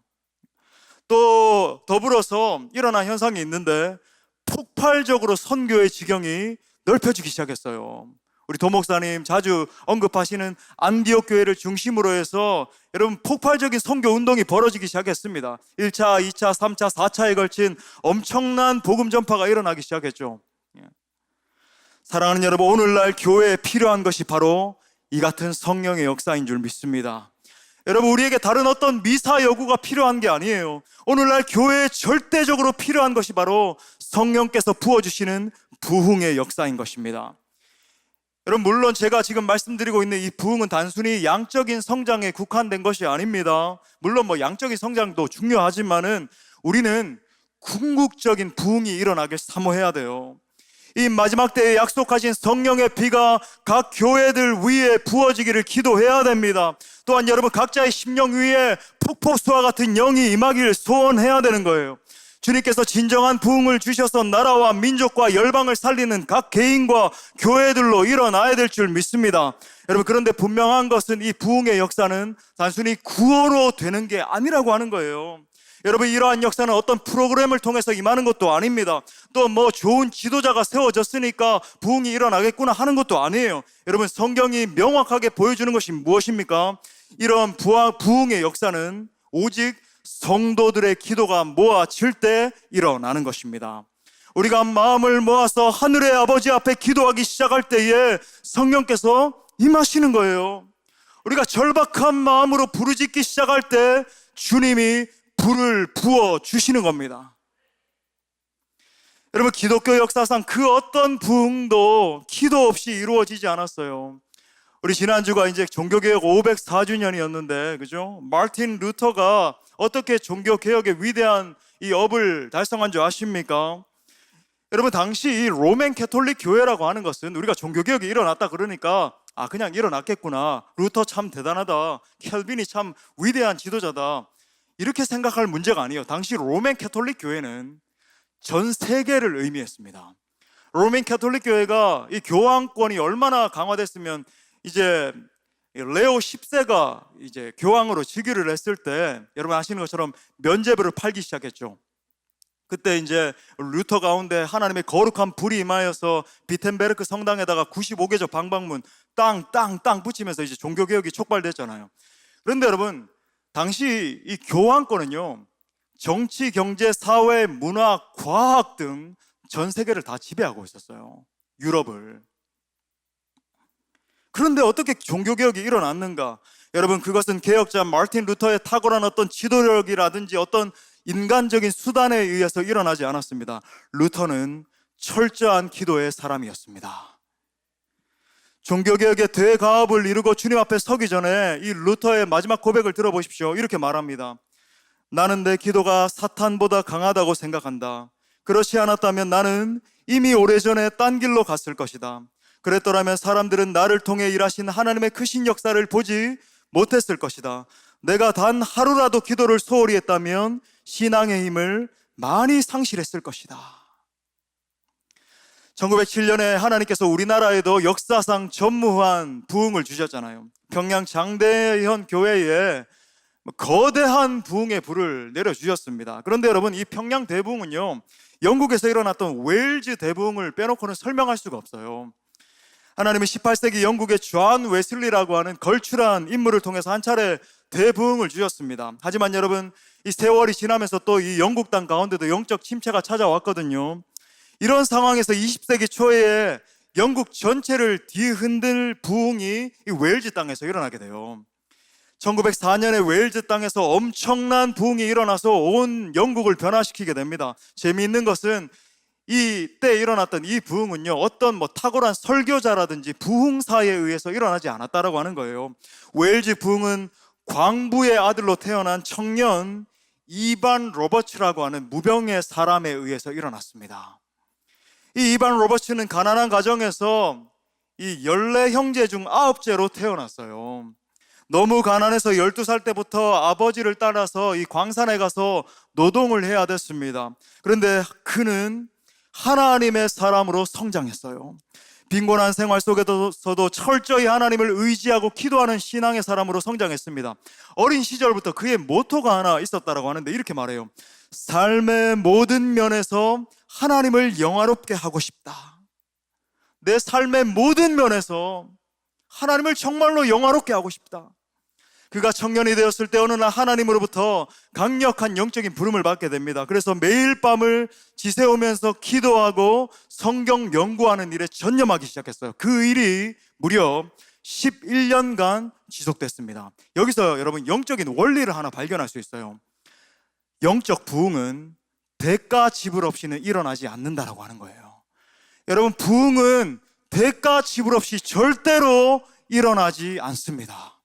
S1: 또 더불어서 일어난 현상이 있는데 폭발적으로 선교의 지경이 넓혀지기 시작했어요. 우리 도목사님 자주 언급하시는 안디옥 교회를 중심으로 해서 여러분 폭발적인 선교 운동이 벌어지기 시작했습니다. 1차, 2차, 3차, 4차에 걸친 엄청난 복음 전파가 일어나기 시작했죠. 사랑하는 여러분, 오늘날 교회에 필요한 것이 바로 이 같은 성령의 역사인 줄 믿습니다. 여러분, 우리에게 다른 어떤 미사 여구가 필요한 게 아니에요. 오늘날 교회에 절대적으로 필요한 것이 바로 성령께서 부어주시는 부흥의 역사인 것입니다. 여러분, 물론 제가 지금 말씀드리고 있는 이 부흥은 단순히 양적인 성장에 국한된 것이 아닙니다. 물론 양적인 성장도 중요하지만은 우리는 궁극적인 부흥이 일어나길 사모해야 돼요. 이 마지막 때에 약속하신 성령의 비가 각 교회들 위에 부어지기를 기도해야 됩니다. 또한 여러분, 각자의 심령 위에 폭포수와 같은 영이 임하기를 소원해야 되는 거예요. 주님께서 진정한 부흥을 주셔서 나라와 민족과 열방을 살리는 각 개인과 교회들로 일어나야 될 줄 믿습니다. 여러분, 그런데 분명한 것은 이 부흥의 역사는 단순히 구호로 되는 게 아니라고 하는 거예요. 여러분, 이러한 역사는 어떤 프로그램을 통해서 임하는 것도 아닙니다. 또 좋은 지도자가 세워졌으니까 부흥이 일어나겠구나 하는 것도 아니에요. 여러분, 성경이 명확하게 보여주는 것이 무엇입니까? 이런 부흥의 역사는 오직 성도들의 기도가 모아질 때 일어나는 것입니다. 우리가 마음을 모아서 하늘의 아버지 앞에 기도하기 시작할 때에 성령께서 임하시는 거예요. 우리가 절박한 마음으로 부르짖기 시작할 때 주님이 불을 부어 주시는 겁니다. 여러분, 기독교 역사상 그 어떤 부흥도 기도 없이 이루어지지 않았어요. 우리 지난주가 이제 종교개혁 504주년이었는데, 그죠? 마틴 루터가 어떻게 종교개혁의 위대한 이 업을 달성한 줄 아십니까? 여러분, 당시 이 로맨 캐톨릭 교회라고 하는 것은 우리가 종교개혁이 일어났다 그러니까 그냥 일어났겠구나, 루터 참 대단하다, 켈빈이 참 위대한 지도자다, 이렇게 생각할 문제가 아니에요. 당시 로맨 캐톨릭 교회는 전 세계를 의미했습니다. 로맨 캐톨릭 교회가 이 교황권이 얼마나 강화됐으면 이제 레오 10세가 이제 교황으로 즉위를 했을 때 여러분 아시는 것처럼 면죄부를 팔기 시작했죠. 그때 이제 루터 가운데 하나님의 거룩한 불이 임하여서 비텐베르크 성당에다가 95개조 방방문 땅 붙이면서 이제 종교개혁이 촉발됐잖아요. 그런데 여러분, 당시 이 교황권은요, 정치, 경제, 사회, 문화, 과학 등 전 세계를 다 지배하고 있었어요. 유럽을. 그런데 어떻게 종교개혁이 일어났는가? 여러분, 그것은 개혁자 마르틴 루터의 탁월한 어떤 지도력이라든지 어떤 인간적인 수단에 의해서 일어나지 않았습니다. 루터는 철저한 기도의 사람이었습니다. 종교개혁의 대가업을 이루고 주님 앞에 서기 전에 이 루터의 마지막 고백을 들어보십시오. 이렇게 말합니다. 나는 내 기도가 사탄보다 강하다고 생각한다. 그렇지 않았다면 나는 이미 오래전에 딴 길로 갔을 것이다. 그랬더라면 사람들은 나를 통해 일하신 하나님의 크신 역사를 보지 못했을 것이다. 내가 단 하루라도 기도를 소홀히 했다면 신앙의 힘을 많이 상실했을 것이다. 1907년에 하나님께서 우리나라에도 역사상 전무한 부흥을 주셨잖아요. 평양 장대현 교회에 거대한 부흥의 불을 내려주셨습니다. 그런데 여러분, 이 평양 대부흥은요, 영국에서 일어났던 웨일즈 대부흥을 빼놓고는 설명할 수가 없어요. 하나님이 18세기 영국의 존 웨슬리라고 하는 걸출한 인물을 통해서 한 차례 대부흥을 주셨습니다. 하지만 여러분, 이 세월이 지나면서 또 이 영국 땅 가운데도 영적 침체가 찾아왔거든요. 이런 상황에서 20세기 초에 영국 전체를 뒤흔들 부흥이 이 웨일즈 땅에서 일어나게 돼요. 1904년에 웨일즈 땅에서 엄청난 부흥이 일어나서 온 영국을 변화시키게 됩니다. 재미있는 것은 이때 일어났던 이 부흥은요, 어떤 탁월한 설교자라든지 부흥사에 의해서 일어나지 않았다라고 하는 거예요. 웨일즈 부흥은 광부의 아들로 태어난 청년 이반 로버츠라고 하는 무병의 사람에 의해서 일어났습니다. 이 이반 로버츠는 가난한 가정에서 이 14형제 중 9째로 태어났어요. 너무 가난해서 12살 때부터 아버지를 따라서 이 광산에 가서 노동을 해야 됐습니다. 그런데 그는 하나님의 사람으로 성장했어요. 빈곤한 생활 속에서도 철저히 하나님을 의지하고 기도하는 신앙의 사람으로 성장했습니다. 어린 시절부터 그의 모토가 하나 있었다고 하는데 이렇게 말해요. 삶의 모든 면에서 하나님을 영화롭게 하고 싶다. 내 삶의 모든 면에서 하나님을 정말로 영화롭게 하고 싶다. 그가 청년이 되었을 때 어느 날 하나님으로부터 강력한 영적인 부름을 받게 됩니다. 그래서 매일 밤을 지새우면서 기도하고 성경 연구하는 일에 전념하기 시작했어요. 그 일이 무려 11년간 지속됐습니다. 여기서 여러분, 영적인 원리를 하나 발견할 수 있어요. 영적 부흥은 대가 지불 없이는 일어나지 않는다라고 하는 거예요. 여러분, 부흥은 대가 지불 없이 절대로 일어나지 않습니다.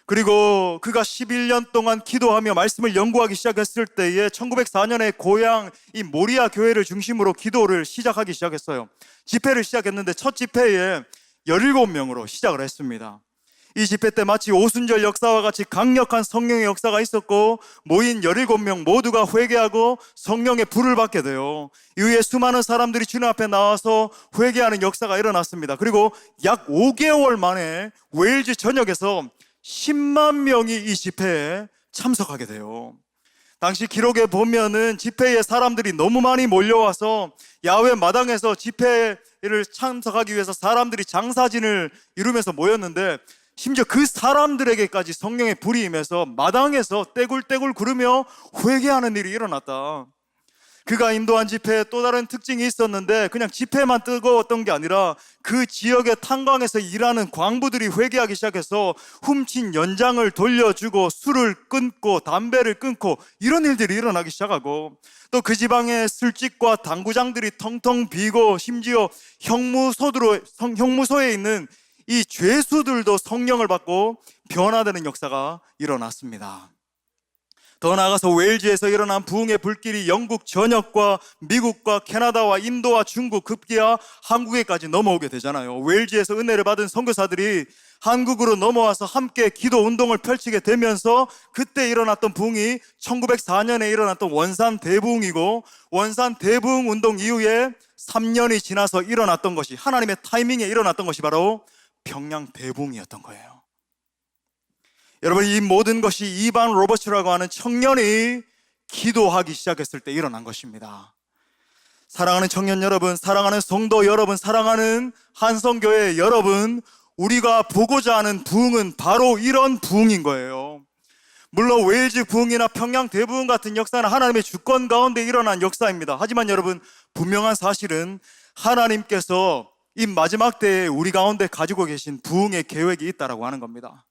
S1: 그리고 그가 11년 동안 기도하며 말씀을 연구하기 시작했을 때에 1904년에 고향 이 모리아 교회를 중심으로 기도를 시작하기 시작했어요. 집회를 시작했는데 첫 집회에 17명으로 시작을 했습니다. 이 집회 때 마치 오순절 역사와 같이 강력한 성령의 역사가 있었고, 모인 17명 모두가 회개하고 성령의 불을 받게 돼요. 이후에 수많은 사람들이 주님 앞에 나와서 회개하는 역사가 일어났습니다. 그리고 약 5개월 만에 웨일즈 전역에서 10만 명이 이 집회에 참석하게 돼요. 당시 기록에 보면은 집회에 사람들이 너무 많이 몰려와서 야외 마당에서 집회를 참석하기 위해서 사람들이 장사진을 이루면서 모였는데, 심지어 그 사람들에게까지 성령의 불이 임해서 마당에서 떼굴떼굴 구르며 회개하는 일이 일어났다. 그가 인도한 집회에 또 다른 특징이 있었는데, 그냥 집회만 뜨거웠던 게 아니라 그 지역의 탄광에서 일하는 광부들이 회개하기 시작해서 훔친 연장을 돌려주고 술을 끊고 담배를 끊고 이런 일들이 일어나기 시작하고, 또 그 지방의 술집과 당구장들이 텅텅 비고 심지어 형무소에 있는 이 죄수들도 성령을 받고 변화되는 역사가 일어났습니다. 더 나아가서 웨일즈에서 일어난 부흥의 불길이 영국 전역과 미국과 캐나다와 인도와 중국, 급기야 한국에까지 넘어오게 되잖아요. 웨일즈에서 은혜를 받은 선교사들이 한국으로 넘어와서 함께 기도 운동을 펼치게 되면서 그때 일어났던 부흥이 1904년에 일어났던 원산 대부흥이고, 원산 대부흥 운동 이후에 3년이 지나서 일어났던 것이, 하나님의 타이밍에 일어났던 것이 바로 평양 대붕이었던 거예요. 여러분, 이 모든 것이 이반 로버츠라고 하는 청년이 기도하기 시작했을 때 일어난 것입니다. 사랑하는 청년 여러분, 사랑하는 성도 여러분, 사랑하는 한성교회 여러분, 우리가 보고자 하는 부흥은 바로 이런 부흥인 거예요. 물론 웨일즈 부흥이나 평양 대부흥 같은 역사는 하나님의 주권 가운데 일어난 역사입니다. 하지만 여러분, 분명한 사실은 하나님께서 이 마지막 때에 우리 가운데 가지고 계신 부흥의 계획이 있다라고 하는 겁니다.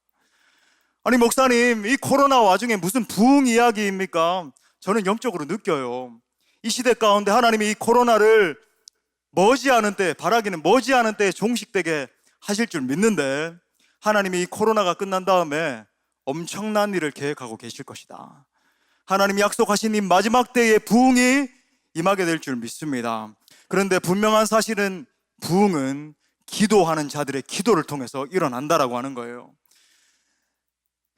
S1: 아니 목사님, 이 코로나 와중에 무슨 부흥 이야기입니까? 저는 영적으로 느껴요. 이 시대 가운데 하나님이 이 코로나를 머지않은 때, 바라기는 머지않은 때에 종식되게 하실 줄 믿는데, 하나님이 이 코로나가 끝난 다음에 엄청난 일을 계획하고 계실 것이다. 하나님이 약속하신 이 마지막 때의 부흥이 임하게 될 줄 믿습니다. 그런데 분명한 사실은 부흥은 기도하는 자들의 기도를 통해서 일어난다라고 하는 거예요.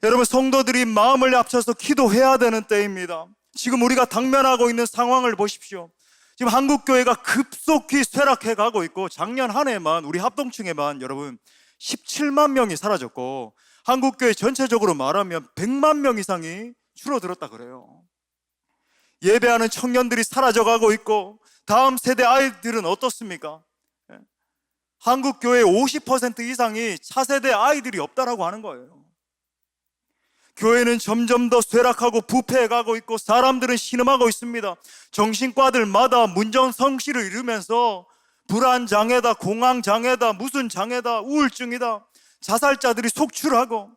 S1: 여러분, 성도들이 마음을 합쳐서 기도해야 되는 때입니다. 지금 우리가 당면하고 있는 상황을 보십시오. 지금 한국교회가 급속히 쇠락해 가고 있고, 작년 한 해만 우리 합동층에만 여러분 17만 명이 사라졌고, 한국교회 전체적으로 말하면 100만 명 이상이 줄어들었다 그래요. 예배하는 청년들이 사라져가고 있고, 다음 세대 아이들은 어떻습니까? 한국교회 50% 이상이 차세대 아이들이 없다라고 하는 거예요. 교회는 점점 더 쇠락하고 부패해가고 있고, 사람들은 신음하고 있습니다. 정신과들마다 문전성시를 이루면서 불안장애다, 공황장애다, 무슨 장애다, 우울증이다, 자살자들이 속출하고,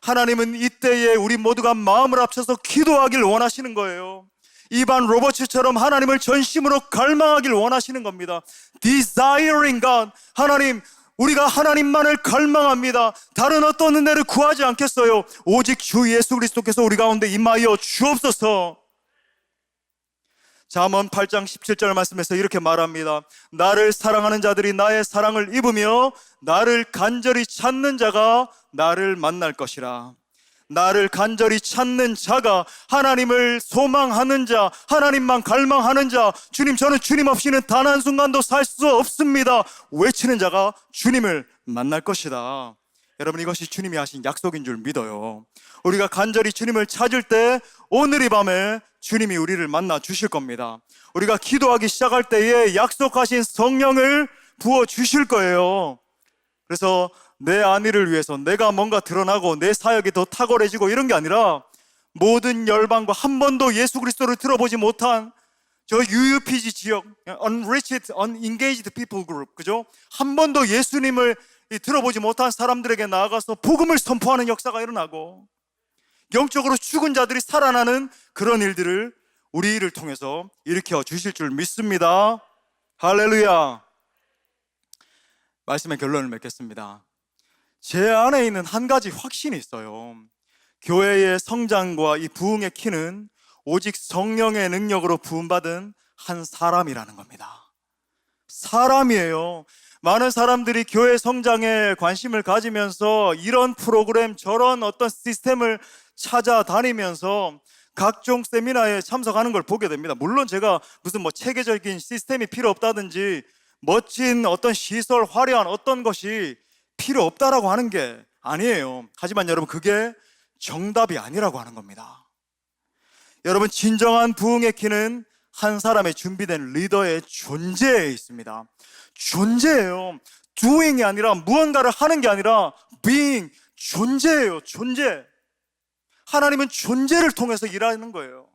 S1: 하나님은 이때에 우리 모두가 마음을 합쳐서 기도하길 원하시는 거예요. 이반 로버츠처럼 하나님을 전심으로 갈망하길 원하시는 겁니다. Desiring God, 하나님, 우리가 하나님만을 갈망합니다. 다른 어떤 은혜를 구하지 않겠어요. 오직 주 예수 그리스도께서 우리 가운데 임하여 주옵소서. 잠언 8장 17절 말씀에서 이렇게 말합니다. 나를 사랑하는 자들이 나의 사랑을 입으며 나를 간절히 찾는 자가 나를 만날 것이라. 나를 간절히 찾는 자가, 하나님을 소망하는 자, 하나님만 갈망하는 자, 주님, 저는 주님 없이는 단 한순간도 살 수 없습니다, 외치는 자가 주님을 만날 것이다. 여러분, 이것이 주님이 하신 약속인 줄 믿어요. 우리가 간절히 주님을 찾을 때 오늘 이 밤에 주님이 우리를 만나 주실 겁니다. 우리가 기도하기 시작할 때에 약속하신 성령을 부어 주실 거예요. 그래서 내 안위를 위해서 내가 뭔가 드러나고 내 사역이 더 탁월해지고 이런 게 아니라, 모든 열방과 한 번도 예수 그리스도를 들어보지 못한 저 UUPG 지역, Unreached, Unengaged People Group, 그죠? 한 번도 예수님을 들어보지 못한 사람들에게 나아가서 복음을 선포하는 역사가 일어나고, 영적으로 죽은 자들이 살아나는 그런 일들을 우리를 통해서 일으켜 주실 줄 믿습니다. 할렐루야. 말씀의 결론을 맺겠습니다. 제 안에 있는 한 가지 확신이 있어요. 교회의 성장과 이 부흥의 키는 오직 성령의 능력으로 부음받은 한 사람이라는 겁니다. 사람이에요. 많은 사람들이 교회 성장에 관심을 가지면서 이런 프로그램, 저런 어떤 시스템을 찾아다니면서 각종 세미나에 참석하는 걸 보게 됩니다. 물론 제가 무슨 체계적인 시스템이 필요 없다든지 멋진 어떤 시설, 화려한 어떤 것이 필요 없다라고 하는 게 아니에요. 하지만 여러분, 그게 정답이 아니라고 하는 겁니다. 여러분, 진정한 부흥의 키는 한 사람의 준비된 리더의 존재에 있습니다. 존재예요. doing이 아니라, 무언가를 하는 게 아니라 being, 존재예요. 존재. 하나님은 존재를 통해서 일하는 거예요.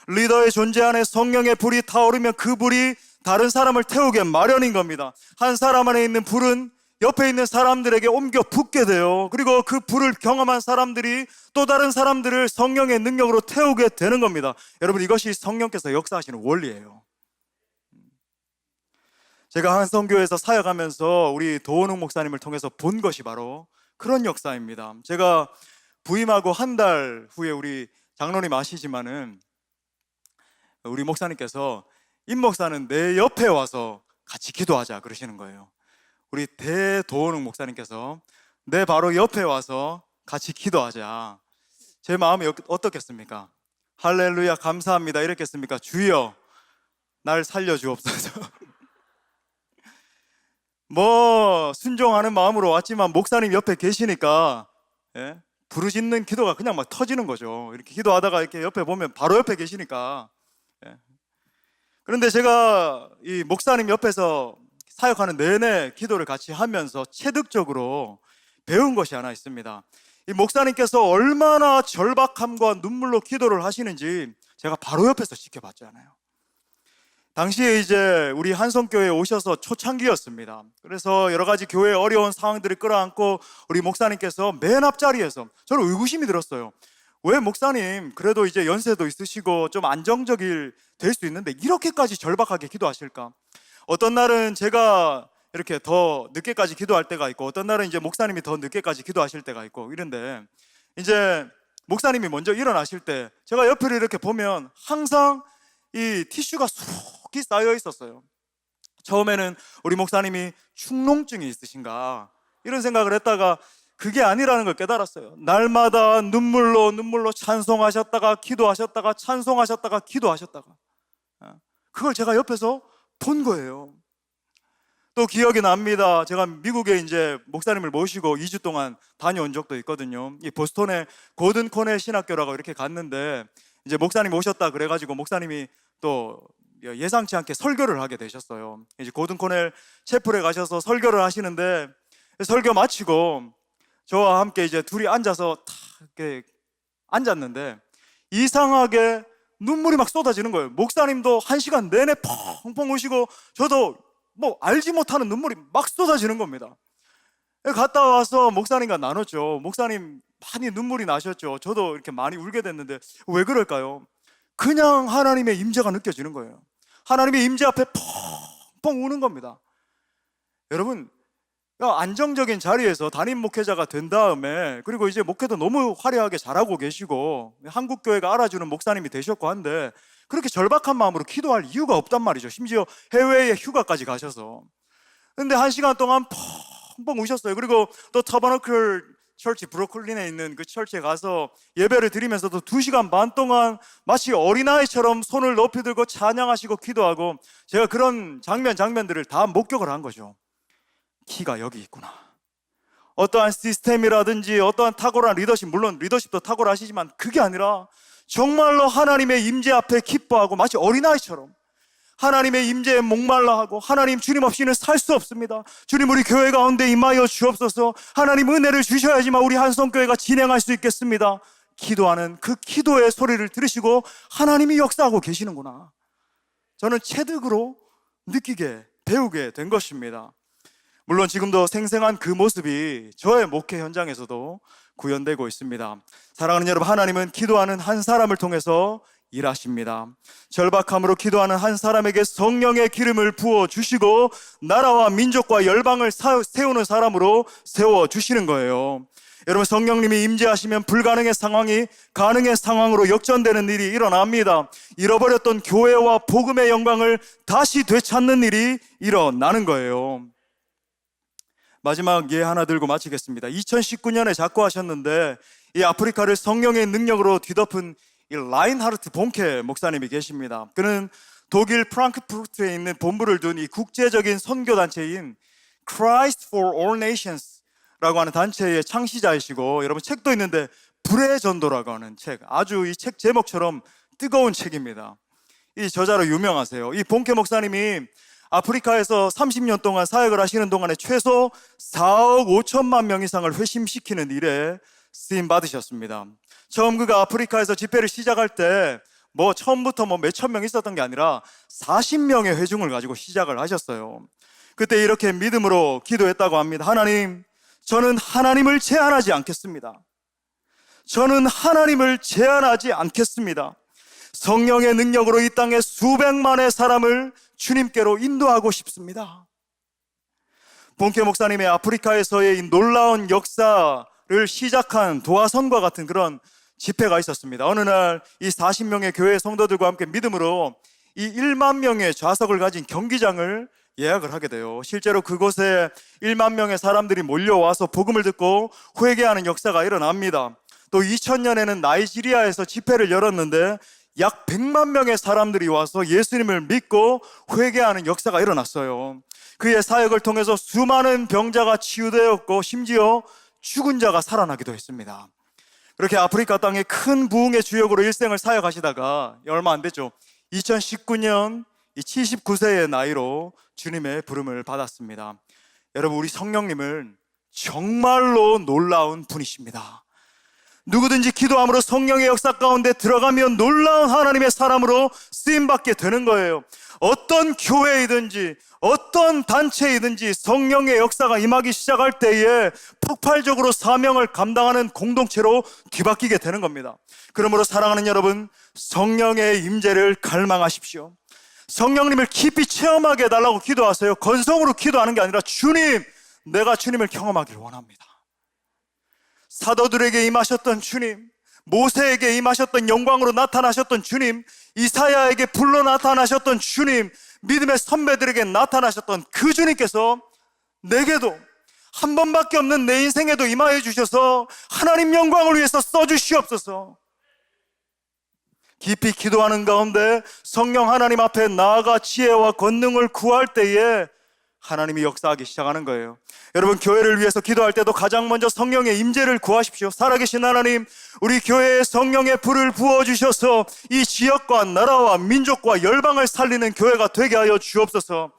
S1: 리더의 존재 안에 성령의 불이 타오르면 그 불이 다른 사람을 태우게 마련인 겁니다. 한 사람 안에 있는 불은 옆에 있는 사람들에게 옮겨 붙게 돼요. 그리고 그 불을 경험한 사람들이 또 다른 사람들을 성령의 능력으로 태우게 되는 겁니다. 여러분, 이것이 성령께서 역사하시는 원리예요. 제가 한성교회에서 사역하면서 우리 도원웅 목사님을 통해서 본 것이 바로 그런 역사입니다. 제가 부임하고 한 달 후에 우리 장로님 아시지만은 우리 목사님께서 임 목사는 내 옆에 와서 같이 기도하자 그러시는 거예요. 우리 대도원웅 목사님께서 내 바로 옆에 와서 같이 기도하자. 제 마음이 어떻겠습니까? 할렐루야, 감사합니다 이랬겠습니까? 주여 날 살려주옵소서. 뭐 순종하는 마음으로 왔지만 목사님 옆에 계시니까 예? 부르짖는 기도가 그냥 막 터지는 거죠. 이렇게 기도하다가 이렇게 옆에 보면 바로 옆에 계시니까. 예. 그런데 제가 이 목사님 옆에서 사역하는 내내 기도를 같이 하면서 체득적으로 배운 것이 하나 있습니다. 이 목사님께서 얼마나 절박함과 눈물로 기도를 하시는지 제가 바로 옆에서 지켜봤잖아요. 당시에 이제 우리 한성교회에 오셔서 초창기였습니다. 그래서 여러 가지 교회의 어려운 상황들을 끌어안고 우리 목사님께서 맨 앞자리에서 저는 의구심이 들었어요. 왜 목사님 그래도 이제 연세도 있으시고 좀 안정적일 될 수 있는데 이렇게까지 절박하게 기도하실까? 어떤 날은 제가 이렇게 더 늦게까지 기도할 때가 있고 어떤 날은 이제 목사님이 더 늦게까지 기도하실 때가 있고 이런데 이제 목사님이 먼저 일어나실 때 제가 옆을 이렇게 보면 항상 이 티슈가 수북히 쌓여 있었어요. 처음에는 우리 목사님이 축농증이 있으신가 이런 생각을 했다가 그게 아니라는 걸 깨달았어요. 날마다 눈물로 찬송하셨다가 기도하셨다가 찬송하셨다가 기도하셨다가 그걸 제가 옆에서 본 거예요. 또 기억이 납니다. 제가 미국에 이제 목사님을 모시고 2주 동안 다녀온 적도 있거든요. 이 보스턴의 고든 코넬 신학교라고 이렇게 갔는데 이제 목사님 오셨다 그래가지고 목사님이 또 예상치 않게 설교를 하게 되셨어요. 이제 고든 코넬 채플에 가셔서 설교를 하시는데 설교 마치고 저와 함께 이제 둘이 앉아서 탁 이렇게 앉았는데 이상하게 눈물이 막 쏟아지는 거예요. 목사님도 1시간 내내 펑펑 우시고 저도 뭐 알지 못하는 눈물이 막 쏟아지는 겁니다. 갔다 와서 목사님과 나눴죠. 목사님 많이 눈물이 나셨죠. 저도 이렇게 많이 울게 됐는데 왜 그럴까요? 그냥 하나님의 임재가 느껴지는 거예요. 하나님의 임재 앞에 펑펑 우는 겁니다. 여러분 안정적인 자리에서 담임 목회자가 된 다음에 그리고 이제 목회도 너무 화려하게 잘하고 계시고 한국교회가 알아주는 목사님이 되셨고 한데 그렇게 절박한 마음으로 기도할 이유가 없단 말이죠. 심지어 해외에 휴가까지 가셔서. 근데 1시간 동안 펑펑 우셨어요. 그리고 또 터버너클 철치 브루클린에 있는 그 철치에 가서 예배를 드리면서도 2시간 반 동안 마치 어린아이처럼 손을 높이 들고 찬양하시고 기도하고 제가 그런 장면들을 다 목격을 한 거죠. 키가 여기 있구나. 어떠한 시스템이라든지 어떠한 탁월한 리더십, 물론 리더십도 탁월하시지만 그게 아니라 정말로 하나님의 임재 앞에 기뻐하고 마치 어린아이처럼 하나님의 임재에 목말라하고 하나님 주님 없이는 살 수 없습니다. 주님 우리 교회 가운데 임하여 주옵소서. 하나님 은혜를 주셔야지만 우리 한성교회가 진행할 수 있겠습니다. 기도하는 그 기도의 소리를 들으시고 하나님이 역사하고 계시는구나. 저는 체득으로 느끼게 배우게 된 것입니다. 물론 지금도 생생한 그 모습이 저의 목회 현장에서도 구현되고 있습니다. 사랑하는 여러분, 하나님은 기도하는 한 사람을 통해서 일하십니다. 절박함으로 기도하는 한 사람에게 성령의 기름을 부어주시고 나라와 민족과 열방을 세우는 사람으로 세워주시는 거예요. 여러분, 성령님이 임재하시면 불가능의 상황이 가능의 상황으로 역전되는 일이 일어납니다. 잃어버렸던 교회와 복음의 영광을 다시 되찾는 일이 일어나는 거예요. 마지막 예 하나 들고 마치겠습니다. 2019년에 작고하셨는데 이 아프리카를 성령의 능력으로 뒤덮은 이 라인하르트 본케 목사님이 계십니다. 그는 독일 프랑크푸르트에 있는 본부를 둔 이 국제적인 선교단체인 Christ for All Nations라고 하는 단체의 창시자이시고 여러분 책도 있는데 불의 전도라고 하는 책, 아주 이 책 제목처럼 뜨거운 책입니다. 이 저자로 유명하세요. 이 본케 목사님이 아프리카에서 30년 동안 사역을 하시는 동안에 최소 4억 5천만 명 이상을 회심시키는 일에 쓰임 받으셨습니다. 처음 그가 아프리카에서 집회를 시작할 때 처음부터 몇천 명 있었던 게 아니라 40명의 회중을 가지고 시작을 하셨어요. 그때 이렇게 믿음으로 기도했다고 합니다. 하나님, 저는 하나님을 제한하지 않겠습니다. 저는 하나님을 제한하지 않겠습니다. 성령의 능력으로 이 땅에 수백만의 사람을 주님께로 인도하고 싶습니다. 본케 목사님의 아프리카에서의 이 놀라운 역사를 시작한 도화선과 같은 그런 집회가 있었습니다. 어느 날 이 40명의 교회 성도들과 함께 믿음으로 이 1만 명의 좌석을 가진 경기장을 예약을 하게 돼요. 실제로 그곳에 1만 명의 사람들이 몰려와서 복음을 듣고 회개하는 역사가 일어납니다. 또 2000년에는 나이지리아에서 집회를 열었는데 약 100만 명의 사람들이 와서 예수님을 믿고 회개하는 역사가 일어났어요. 그의 사역을 통해서 수많은 병자가 치유되었고 심지어 죽은 자가 살아나기도 했습니다. 그렇게 아프리카 땅의 큰 부흥의 주역으로 일생을 사역하시다가 얼마 안 됐죠. 2019년 79세의 나이로 주님의 부름을 받았습니다. 여러분, 우리 성령님은 정말로 놀라운 분이십니다. 누구든지 기도함으로 성령의 역사 가운데 들어가면 놀라운 하나님의 사람으로 쓰임받게 되는 거예요. 어떤 교회이든지 어떤 단체이든지 성령의 역사가 임하기 시작할 때에 폭발적으로 사명을 감당하는 공동체로 뒤바뀌게 되는 겁니다. 그러므로 사랑하는 여러분, 성령의 임재를 갈망하십시오. 성령님을 깊이 체험하게 해달라고 기도하세요. 건성으로 기도하는 게 아니라 주님, 내가 주님을 경험하기를 원합니다. 사도들에게 임하셨던 주님, 모세에게 임하셨던 영광으로 나타나셨던 주님, 이사야에게 불러 나타나셨던 주님, 믿음의 선배들에게 나타나셨던 그 주님께서 내게도 한 번밖에 없는 내 인생에도 임하여 주셔서 하나님 영광을 위해서 써주시옵소서. 깊이 기도하는 가운데 성령 하나님 앞에 나아가 지혜와 권능을 구할 때에 하나님이 역사하기 시작하는 거예요. 여러분, 교회를 위해서 기도할 때도 가장 먼저 성령의 임재를 구하십시오. 살아계신 하나님, 우리 교회에 성령의 불을 부어주셔서 이 지역과 나라와 민족과 열방을 살리는 교회가 되게 하여 주옵소서.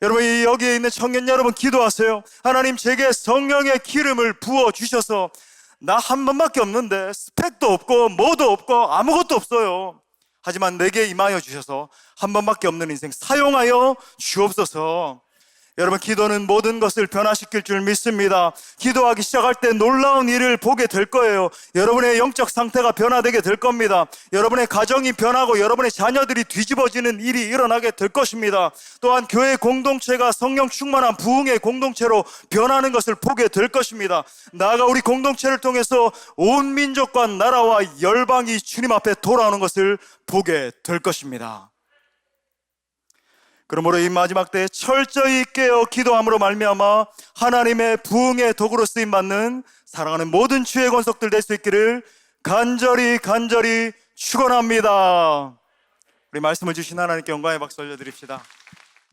S1: 여러분, 여기에 있는 청년 여러분 기도하세요. 하나님, 제게 성령의 기름을 부어주셔서 나 한 번밖에 없는데 스펙도 없고 뭐도 없고 아무것도 없어요. 하지만 내게 임하여 주셔서 한 번밖에 없는 인생 사용하여 주옵소서. 여러분, 기도는 모든 것을 변화시킬 줄 믿습니다. 기도하기 시작할 때 놀라운 일을 보게 될 거예요. 여러분의 영적 상태가 변화되게 될 겁니다. 여러분의 가정이 변하고 여러분의 자녀들이 뒤집어지는 일이 일어나게 될 것입니다. 또한 교회 공동체가 성령 충만한 부흥의 공동체로 변하는 것을 보게 될 것입니다. 나아가 우리 공동체를 통해서 온 민족과 나라와 열방이 주님 앞에 돌아오는 것을 보게 될 것입니다. 그러므로 이 마지막 때에 철저히 깨어 기도함으로 말미암아 하나님의 부흥의 도구로 쓰임받는 사랑하는 모든 주의 권속들 될 수 있기를 간절히 축원합니다. 우리 말씀을 주신 하나님께 영광의 박수 올려드립시다.